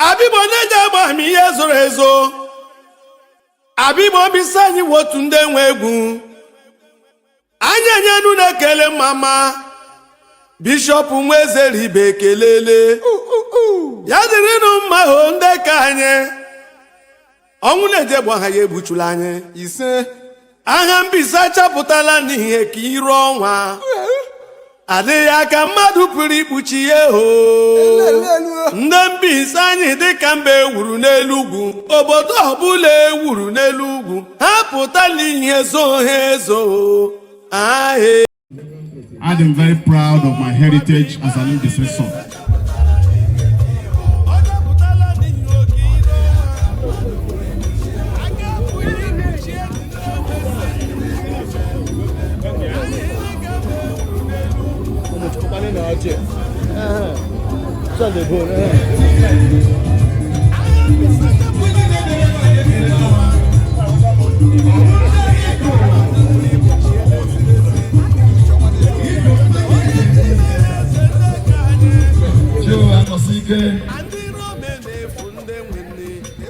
Abibo na-eje agba m ihe zoro ezo. Abibo bisa anyị wotu ndị nwe egwu. Anyị enyenu na-ekele mama. Bishop Nweze Ribe ekelele. Ya dịrịnụ mma ho ndị ka anyị. Ọnwụ na-eje gba ha ya egbuchula anyị. Ise. Agha Mbaise achapụtala n'ihe ka iru ọnwa. Adịghị aka mmadụ pụrụ ikpuchi ya ho. Ndị Mbaise anyị dịka mba ewuru n'elu ugwu. Obodo ọbụla ewuru n'elu ugwu. Ha pụtala ihe zo ha ezo. I am very proud of my heritage as an Mbaise son.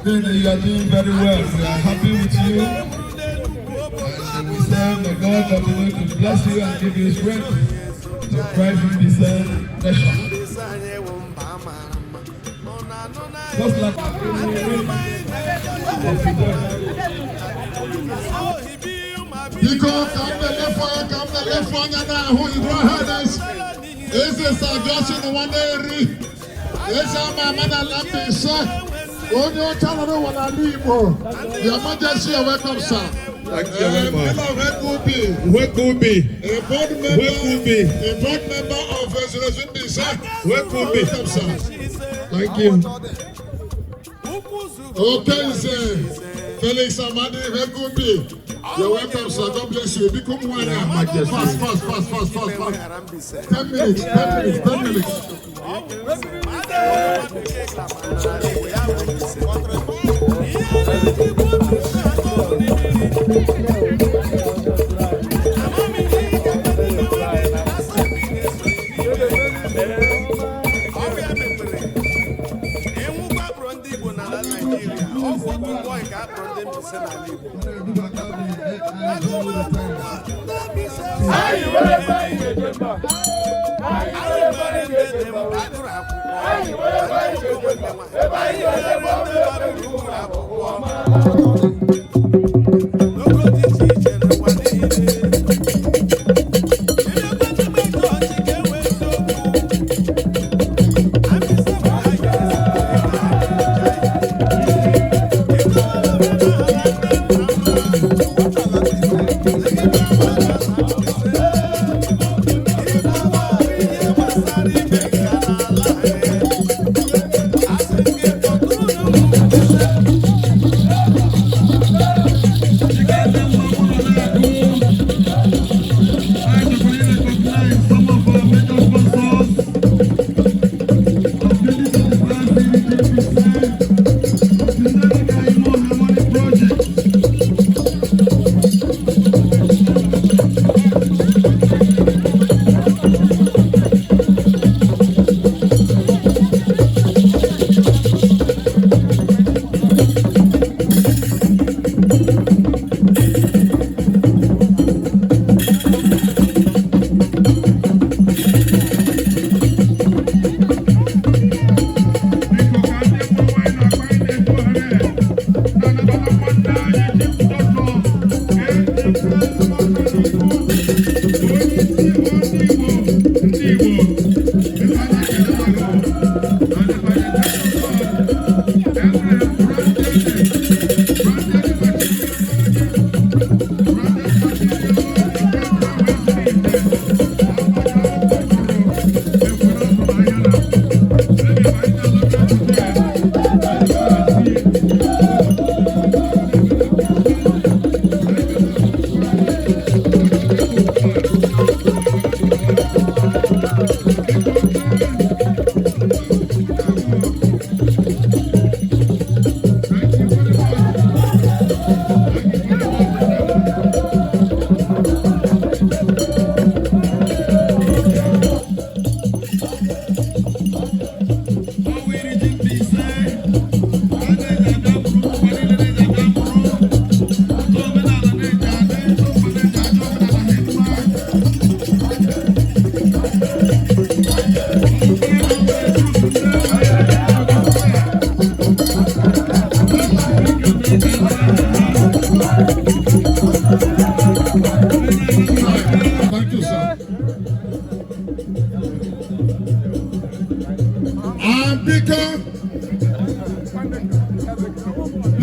You are doing very well. We are happy with you. And we say, may God continue to bless you and give you strength to drive in this nation. Just like because come the left one, and who you draw headers. This is a Joshua one day. This is my mother Mbaise. On your channel, one Ndi Igbo. Your Majesty, welcome, sir. Where could be? A board member of Resolution Mbaise. Where could be? Welcome, sir. Thank you. Okay, sir. Felix Amadi, where could be? You're welcome, sir. God bless you. Become one. Fast. 10 minutes.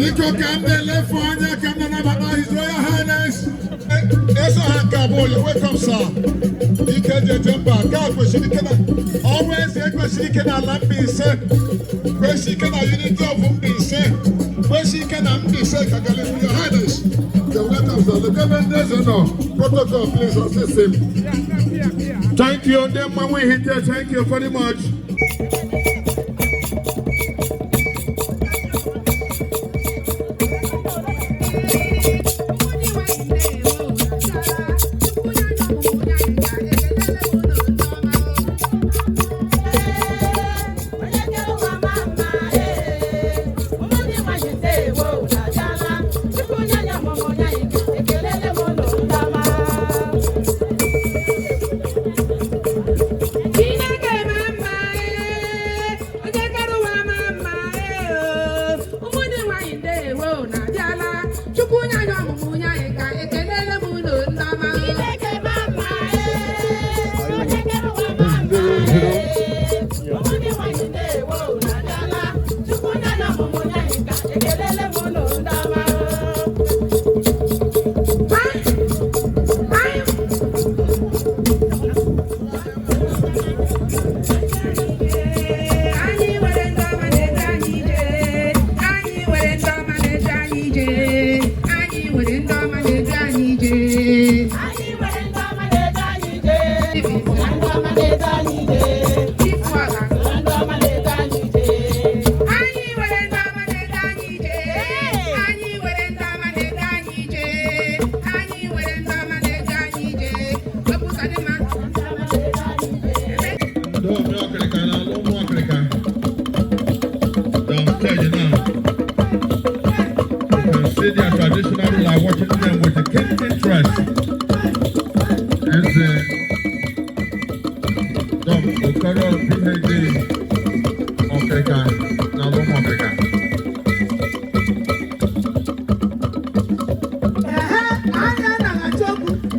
Biko Kambe Lefonya Kamana Baba, His Royal Highness. Eso Hankaboy, welcome, sir. Ike Jemba, God, Kweshikana. Always say Kweshikana Lambise. Kweshikana Unity of Mbaise. Kweshikana Mbaise, Kagali, Your Highness. You're welcome, sir. The government doesn't know. Protocol, please assist him. Thank you. Then when we hit there, thank you very much.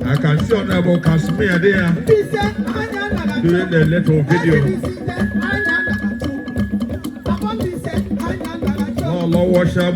I can see Honorable Casimir there doing the little video. Oh, Lord, watch out.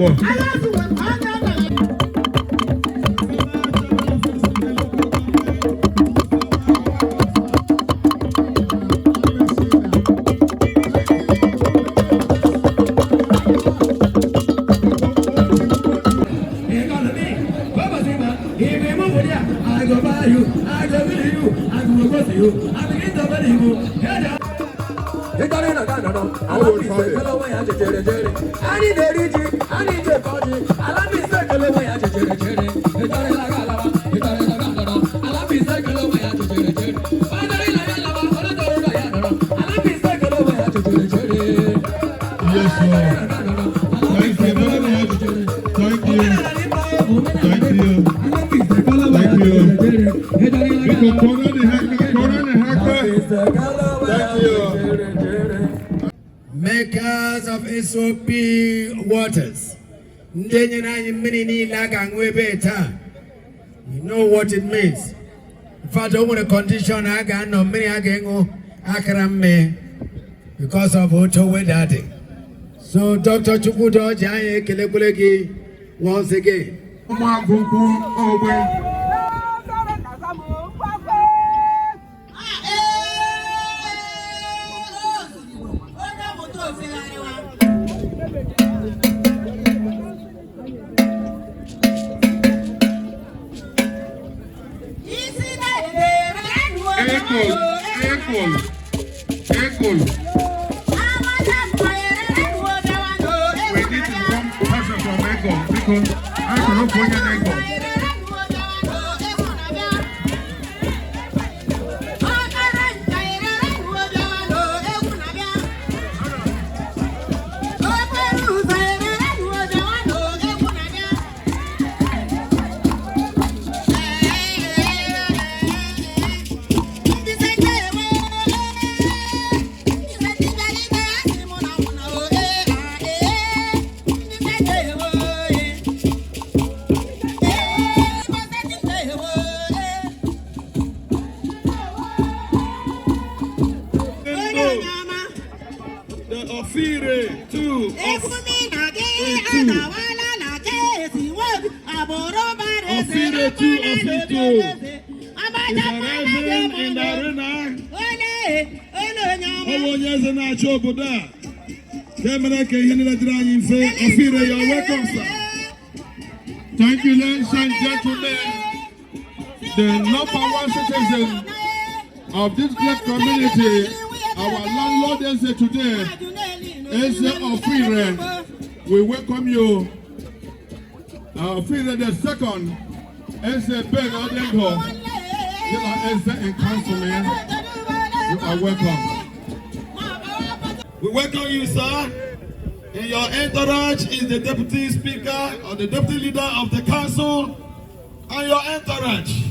Makers of SOP waters, you know what it means. If I don't want a condition, I got no many again because of auto weather. So Dr. Chukudo Jaye Kelebulegi once again. Ofire 2 is arriving in the arena. Owonyeze na-achị obodo a. Kemere ka ihe niile dịrị anyị mfe. Ofire, you're welcome, sir. Thank you, ladies and gentlemen. The number one citizen of this great community, our landlord is here today, is Ofire. We welcome you. Ofire the second is Ben Odengo. You are in councilman. You are welcome. We welcome you, sir. In your entourage is the deputy speaker or the deputy leader of the council and your entourage.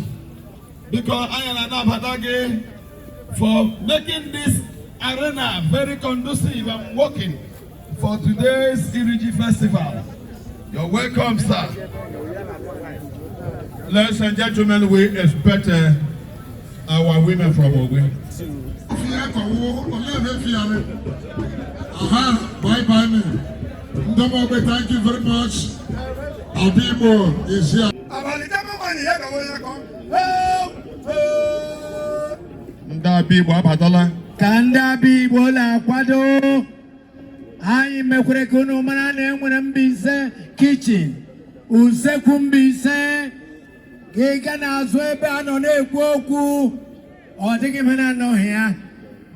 Because I am Anabadage for making this arena very conducive and working for today's Iri Ji Festival. You're welcome, sir. Ladies and gentlemen, we expect our women from Ogwe. Bye-bye, man. Thank you very much. Abimo is here. Ndi Igbo abadala. Ka Ndi Igbo na-akwado anyị mekwere ka unu mara na enwere Mbaise kitchen usekwu Mbaise ka ị ga n'azụ ebe a nọ na-ekwu okwu ọ dịghị ihe na-anọghị ya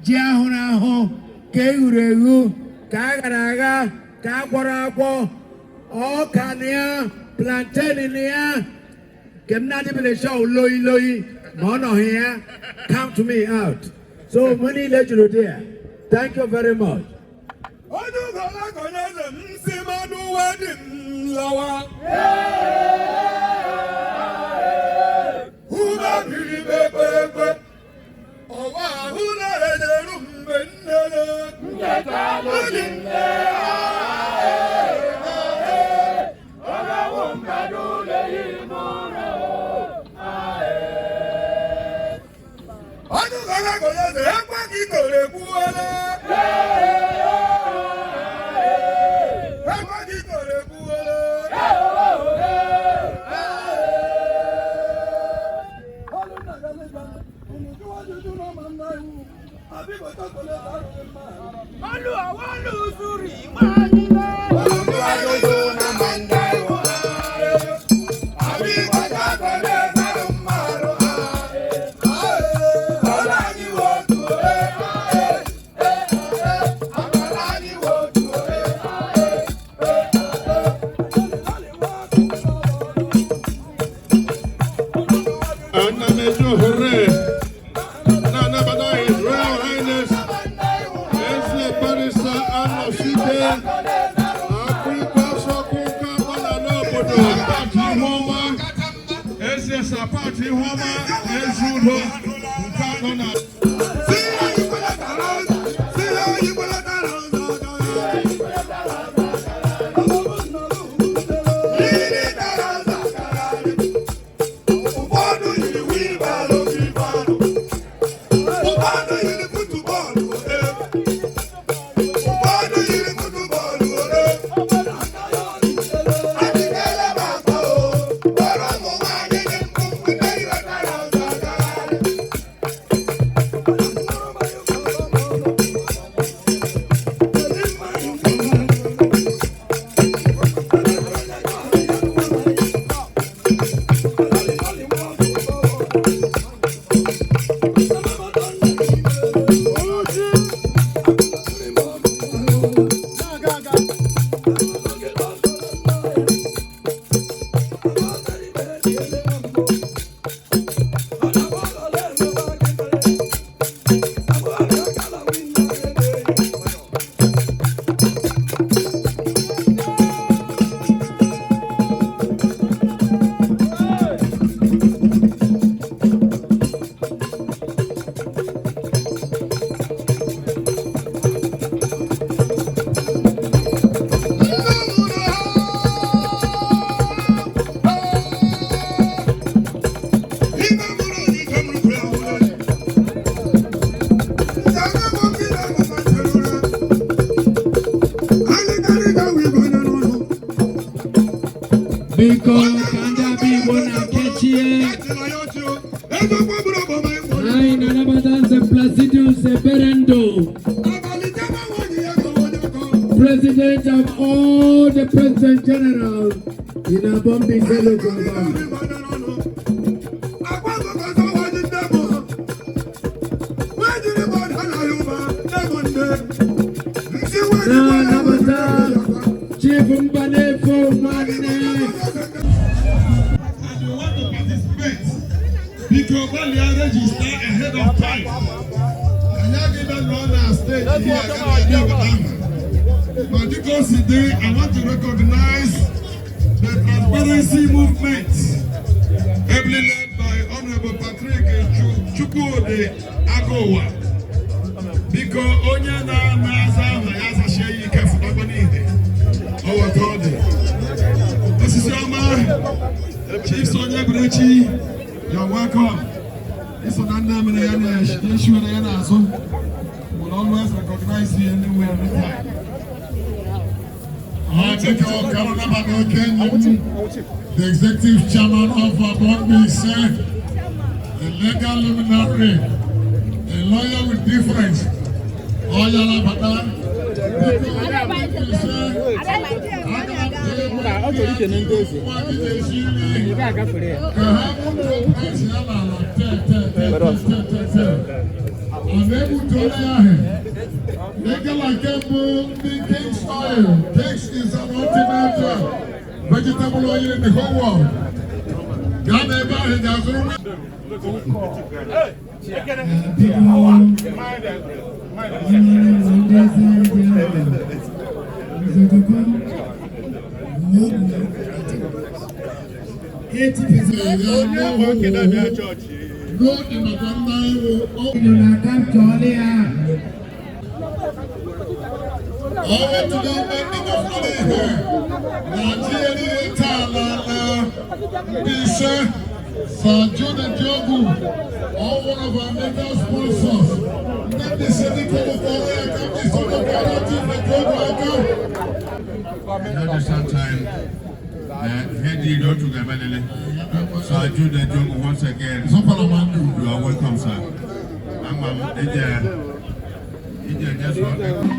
ji ahụrụ ahụ ka eghuru eghu ka a ghara agha ka a gwọrọ agwọ ọka na ya plantain na ya nke m na-adịbere show loyi loyi ma ọ nọghị ya count me out. So many legends there. Thank you very much. Biko kanda bibo na kechie. Ai na nabatanze Placidus Berendo, President of all the President General in a Mbaise local government. Na nabata Chief Mbanefo Mane. And you want to participate because when you are registered ahead of time, and you even run our stage here, but because today I want to recognize the transparency movement, heavily led by Honorable Patrick Chukwuode Agowa. Because Onyana Maza Mayaza Shei Kafutabani, our God. This is your Chief Sonia Brechi, you're welcome. This is Ananda Minayana, Yeshua Yanazo, will always recognize you anywhere, anytime. I take your the executive chairman of Mbaise, a legal luminary, a lawyer with difference. Oyala Bata, King's oil. King's is an ultimate vegetable oil in the whole world. All one of our major sponsors. Sometime, Ndi Igbo to Gamelele. So I do the joke once again. You are welcome, sir. I'm just welcome.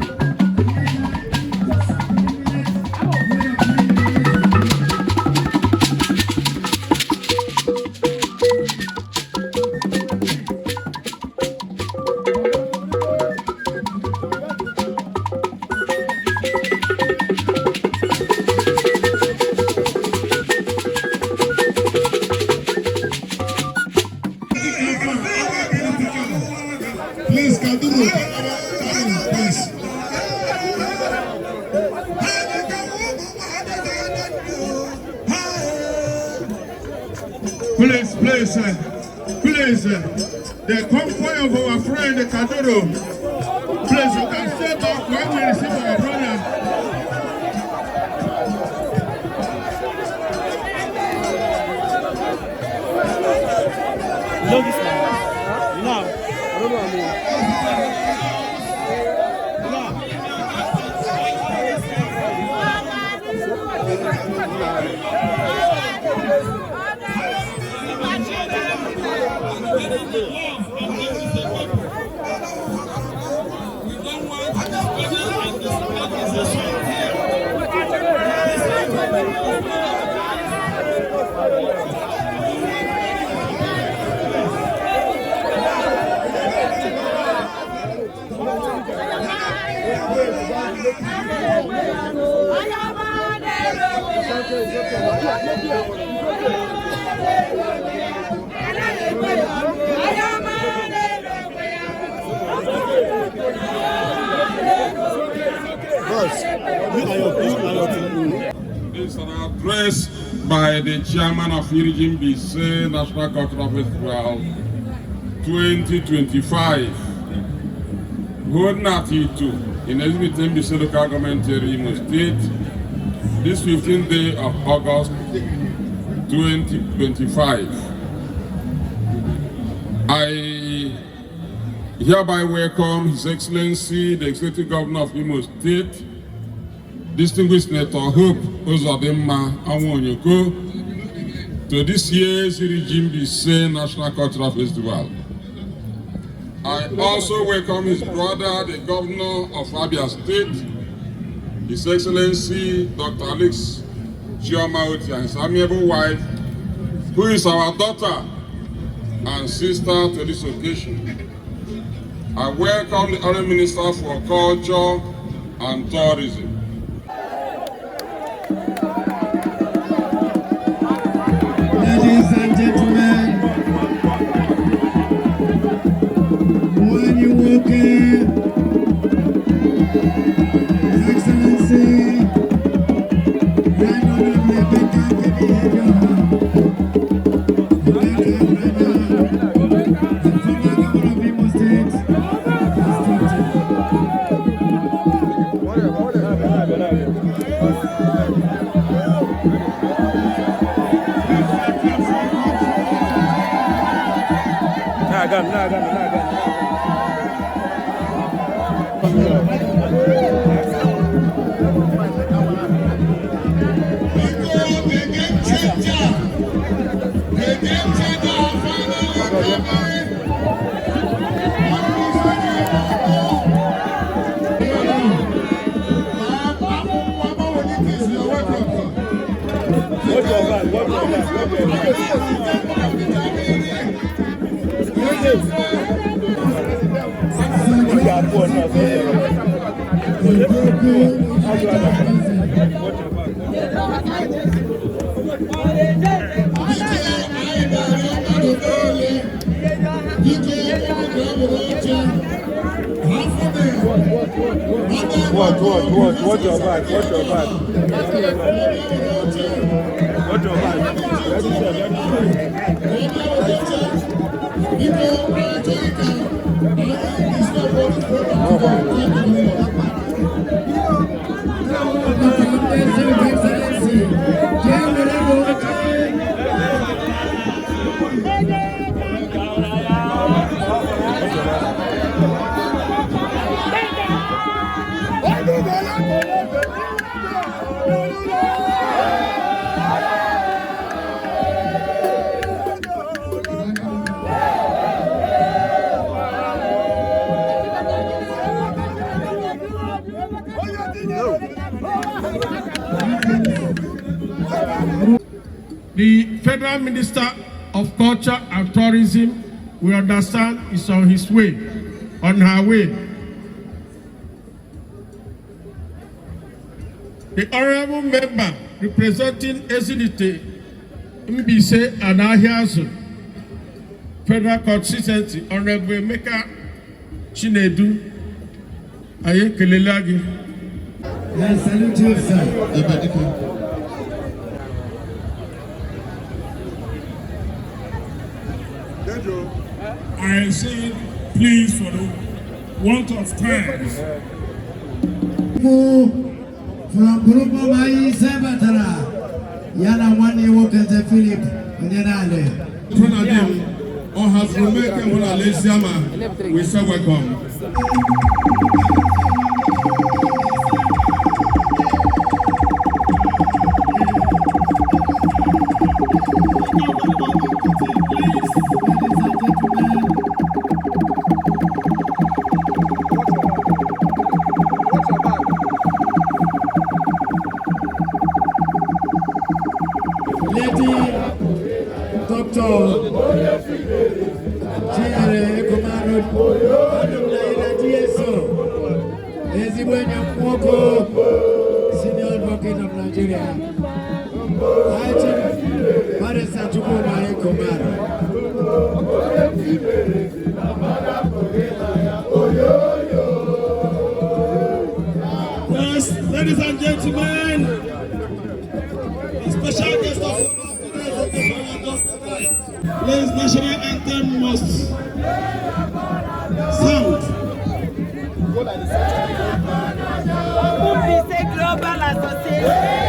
Please, Kaduru, please. Please, the convoy of our friend Kaduru, please, you can stay back when we receive our brother. No, this one. No, I don't know what I mean. This is an address by the chairman of Iri Ji National Cultural Festival 2025. Holding at E2 in Mbaise local government area, Imo State, this 15th day of August 2025. I hereby welcome His Excellency, the Executive Governor of Imo State, Distinguished Senator Hope Uzodimma Anwonyoko, to this year's Iri Ji Mbaise National Cultural Festival. I also welcome his brother, the Governor of Abia State, His Excellency Dr. Alex Chioma and his amiable wife, who is our daughter and sister to this occasion. I welcome the Honorable Minister for Culture and Tourism. Ladies and gentlemen, when you walk in, His Excellency, Right Honorable the former Governor of Imo State, Watch your back. Watch your back. The Federal Minister of Culture and Tourism, we understand, is on his way, on her way. The honorable member representing Ndi Mbaise and Ahiazu Federal Constituency, Honorable Emeka Chinedu, Ayekelelagi. I salute you, sir. I say, please, for the want of time. From Grupo Mbaise Batara, Yana Wani Wokete Philip, Nyenale. Pronadim, or has remained on Alesiama, we say welcome. Lady Dr. Iri Ji, Senior Advocate of Nigeria, Yes, ladies and gentlemen, the special guest of today's national anthem must sound. Mbaise Global Association.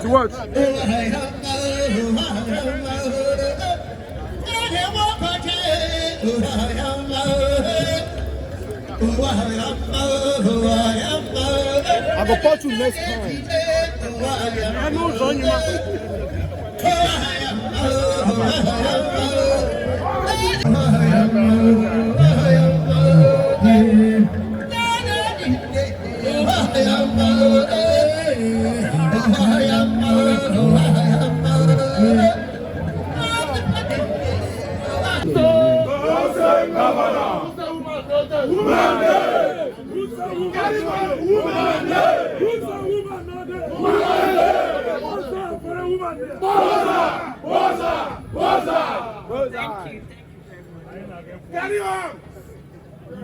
Watch. I go punch you next time. I know it's on Thank you.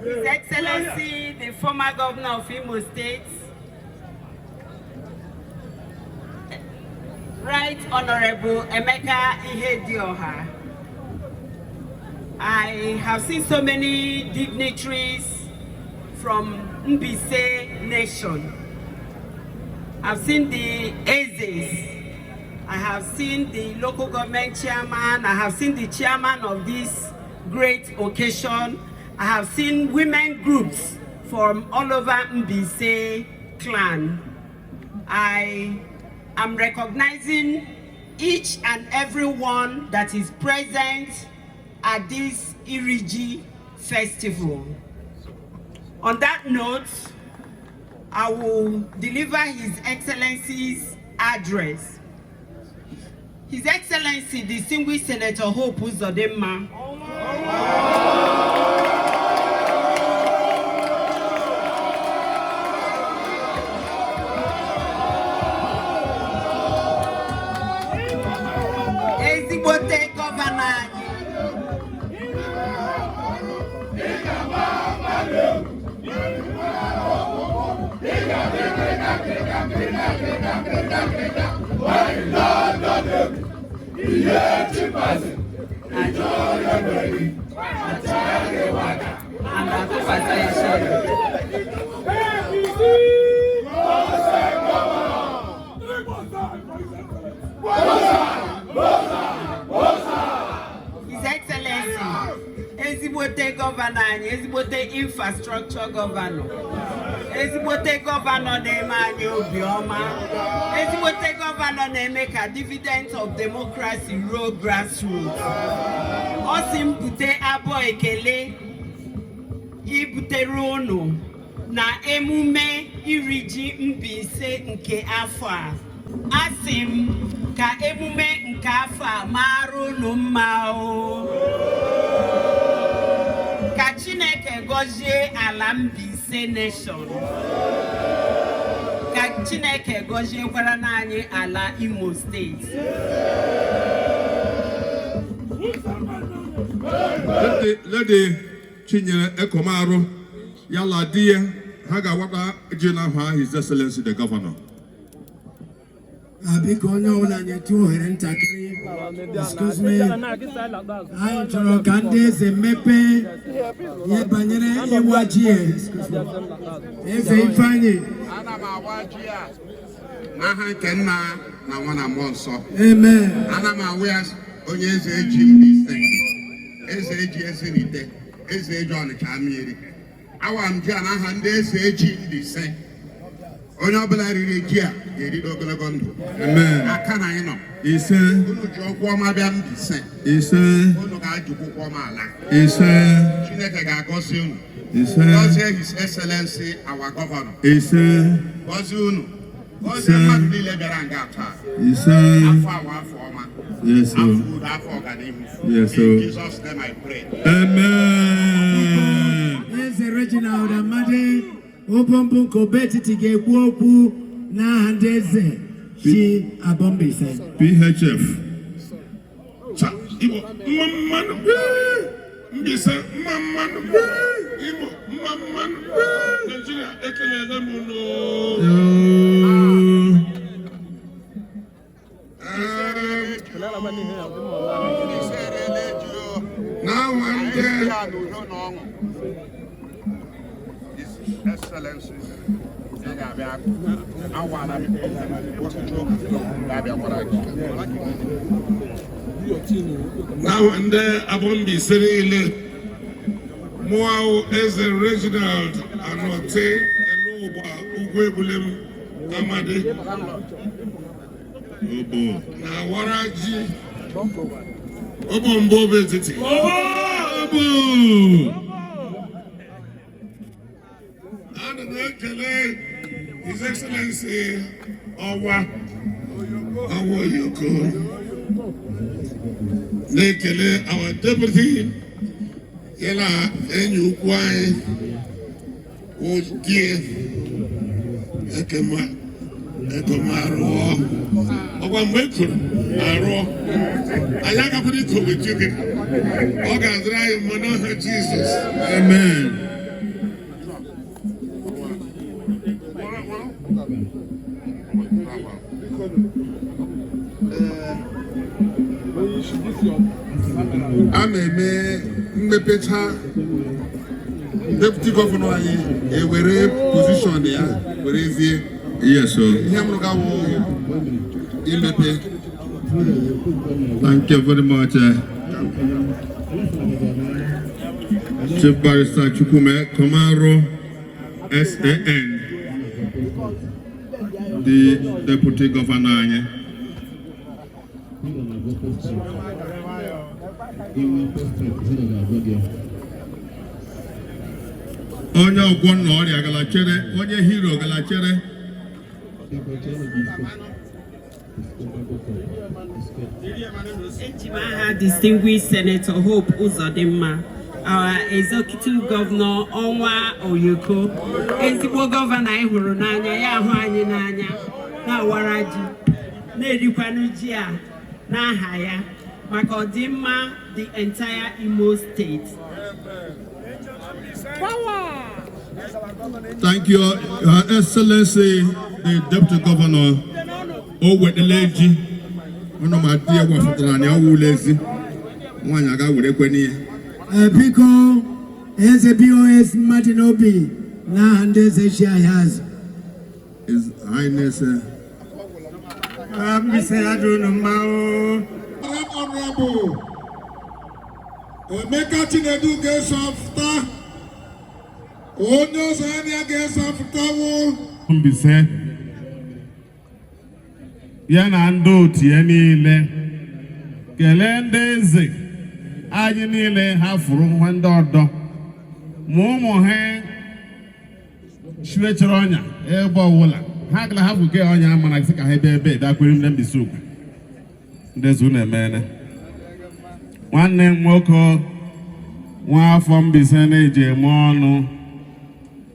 His Excellency, the former governor of Imo State, Right Honorable Emeka Iri Ji Ọhụrụ. I have seen so many dignitaries from Mbaise nation. I've seen the Ezes. I have seen the local government chairman. I have seen the chairman of this great occasion. I have seen women groups from all over Mbaise clan. I am recognizing each and every one that is present at this Iri Ji Festival. On that note, I will deliver His Excellency's address. His Excellency, Distinguished Senator Hope Uzodimma, ezigbote gọvanọ anyị. His Excellency, ezigbote gọvanọ anyị, ezigbote infrastructure gọvanọ, ezigbote gọvanọ na-eme anyị obiọma, ezigbote gọvanọ na-eme ka dividends of democracy ruo grassroots. Ọ sị m bute abụọ ekele ibutere unu na emume iri ji Mbaise nke afọ a. Asị m ka emume nke afọ a mara unu mma o. Ka Chineke gọzie ala Mbaise nation. Ka Chineke gọziekwara n'anyị ala Imo State. Lady Chinyere Ekomaru yala die ha ga-awata ji n'aha His Excellency the Governor. Biko onye ọbụla nyetụ ohere ntakịrị. Excuse me. Anyị chọrọ ka ndị eze mepee ihe banyere Iwa Ji. Eze Ifeanyi. Ana m awa ji a n'aha nke nna na nwa na mmụọ nsọ. Amen. Ana m awa ya onye eze eji Mbaise, eze eji Ezinite, eze eji Ọnịcha mmiri. Awa m ji a n'aha ndị eze eji Mbaise. Onye ọbụla riri ji a ga-eri ogologo ndụ. Amen. Aka na anyị nọ. Ise. Unu ji okwu ọma bịa Mbaise. Ise. Unu ga-ajụkwa ụkwụ ọma ala. Ise. Chineke ga-agọzi unu. Ise. Gọzie His Excellency our Governor. Ise. Gọzie unu. Gọzie mmadụ niile bịara nga taa. Ise. Afọ awa afọ ọma. Yes, sir. Afọ udo afọ ọganihu. Yes, sir. In Jesus' name I pray. Amen. Eze Reginald Amadi Obombo Nkobetiti ga-ekwu okwu n'aha ndị eze chi Mbaise. PHF. Igbo mmanụ Mbaise mmanụ Igbo mmanụ Nigeria ekelele m unu. Now I'm there. His Excellency. Now and there upon the city Moao as a Reginald Anote Eloba Ugwebulem Amade Obo na Waraji Obo Mbobe Titi Obo and His Excellency Owa Yoko Nekele our deputy Yela Enyukwai Oje Ekomaro Owa Mekuru Aro Ayaka Pudiko with you Ogazra Monoha Jesus. Amen. A na-eme mmepecha deputy governor anyị ewere position ya werezie. Yes, sir. Ihe m ga-awụ imepe. Thank you very much. Chief Barrister Chukwume Komaro SAN, the deputy governor anyị. Onye ọgwọ nọ ọrịa galachere, onye hero galachere. Distinguished Senator Hope Uzodimma, our executive governor Onwa Oyoko, ezigbo governor anyị hụrụ n'anya ya ahụ anyị n'anya na Waraji na-erikwanu ji a n'aha ya Makodima, the entire Imo State. Thank you, Your Excellency, the Deputy Governor. Iri Ji. Ono ma tie wa fotara ni awulezi. Nwanya ga were kwani. Biko eze BOS Martin Obi na hande se shares. His Highness Mr. Adunu Mao. Honorable Emeka Chinedu gets after. Onyo Zania gets after. Mbaise ya na ndị otu ya niile kelee ndị eze anyị niile ha furu nwa ndị ọdọ ma ụmụ ha shiwechara ọnya ebe ọwụla ha gara ha fuke ọnya mana sị ka ha ebe dakwere m na Mbaise okwu ndị eze unu emene nwanne m nwoke nwa afọ Mbaise na-eji eme ọnụ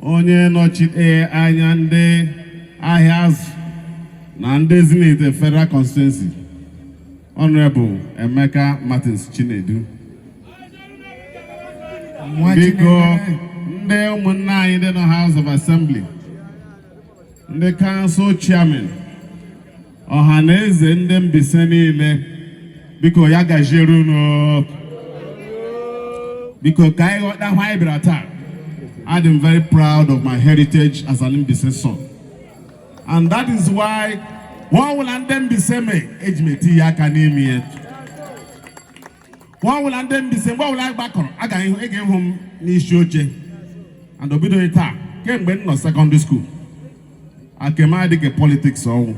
onye nọchite anya ndị ahịa azụ na ndị Zenith Federal Constituency Honorable Emeka Martins Chinedu. Biko ndị ụmụnne anyị dị na House of Assembly, ndị Council Chairman, ọha na eze ndị Mbaise niile, biko ya gajiere unu. Biko ka anyị ghọta hwa anyị bịara taa. I am very proud of my heritage as an Mbaise son. And that is why one will and them be same ejimeti ya kanimi. One will and them be same. What will I back on? I gave him Nishoche and Obido Ita came when no secondary school. I came out of politics song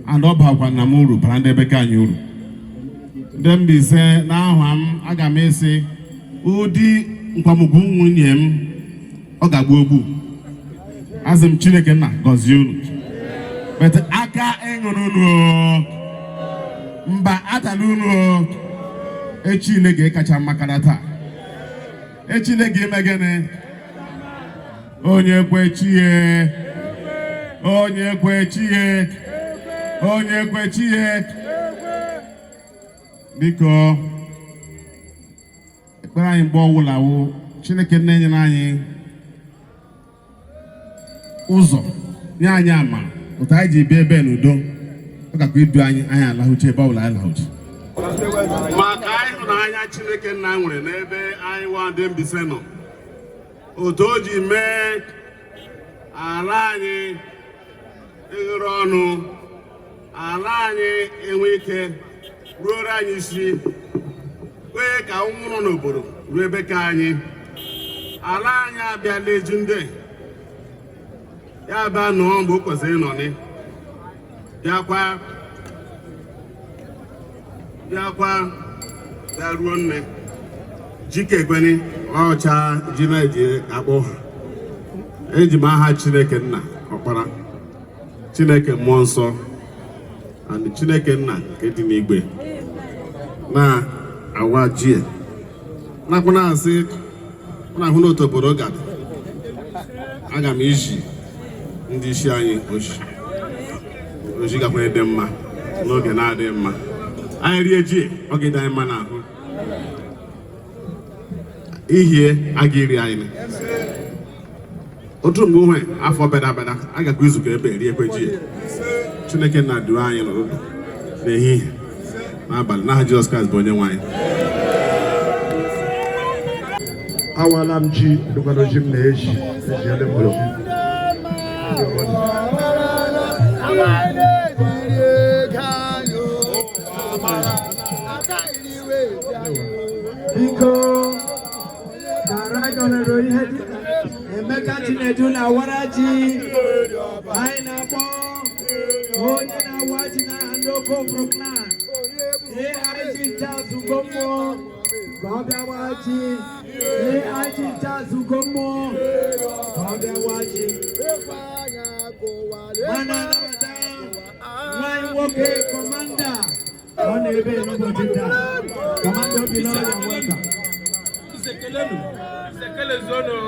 and Oba Namuru, Brandebeka Yuru. Them be say now I got me say Udi Nkamugu Nyem Ogabobu. As I'm Chineke na gozi but aka engono mba ataluno echineke kacha makanata echineke megene onye kwechie biko ekpere anyị mgbe ọwụlawo Chineke na-enyere anyị ụzọ nye anyị ama otu anyị ji bịa ebe n'udo ọ gakwa idu anyị alahụchi ebe ọbụla anyị lahụchi maka anyị hụnanya Chineke nna nwere n'ebe anyị nwa ndị Mbaise nọ otu o ji mee ala anyị eghere ọnụ ala anyị enwe ike ruoro anyị isi kwee ka ụmụ nọ n'obodo ruo ebe ka anyị ala anyị abịala eju ndị ya ba no mgbe o kwesịrị ịnọ ni bịa ruo nne jike egweni ọcha ji na-eji akpọ ha eji m aha Chineke nna ọkpara Chineke mmụọ nsọ and Chineke nna nke dị n'igwe na awa ji nakwa na-asị na ahụ n'otu obodo gada aga m iji ndị isi anyị oji gakwa dị mma n'oge na-adịghị mma anyị rie ji ọ ga-ede anyị mma n'ahụ ihie aga iri anyị otu mgbe uhe afọ beda a gakwa izuko ebe riekwe ji Chineke na-adụ anyị n'ụtụtụ n'ehihie n'abalị n'aha Jizọs Kraịst bụ onye nwe anyị. Awala m ji dụkwara ji m na-eji ede m oji biko dara donero ihe Emeka Chinedu na awara ji anyị na-akpọ onye na-awa ji na ndoko Brooklyn Iri Ji Ọhụrụ Baba ji Iri Ji Ọhụrụ Baba ji mana nabata nwanyị nwoke kọmanda ọ na-ebe n'ụbọchị taa kọmanda obi n'ọrịa nwata Sekele zono.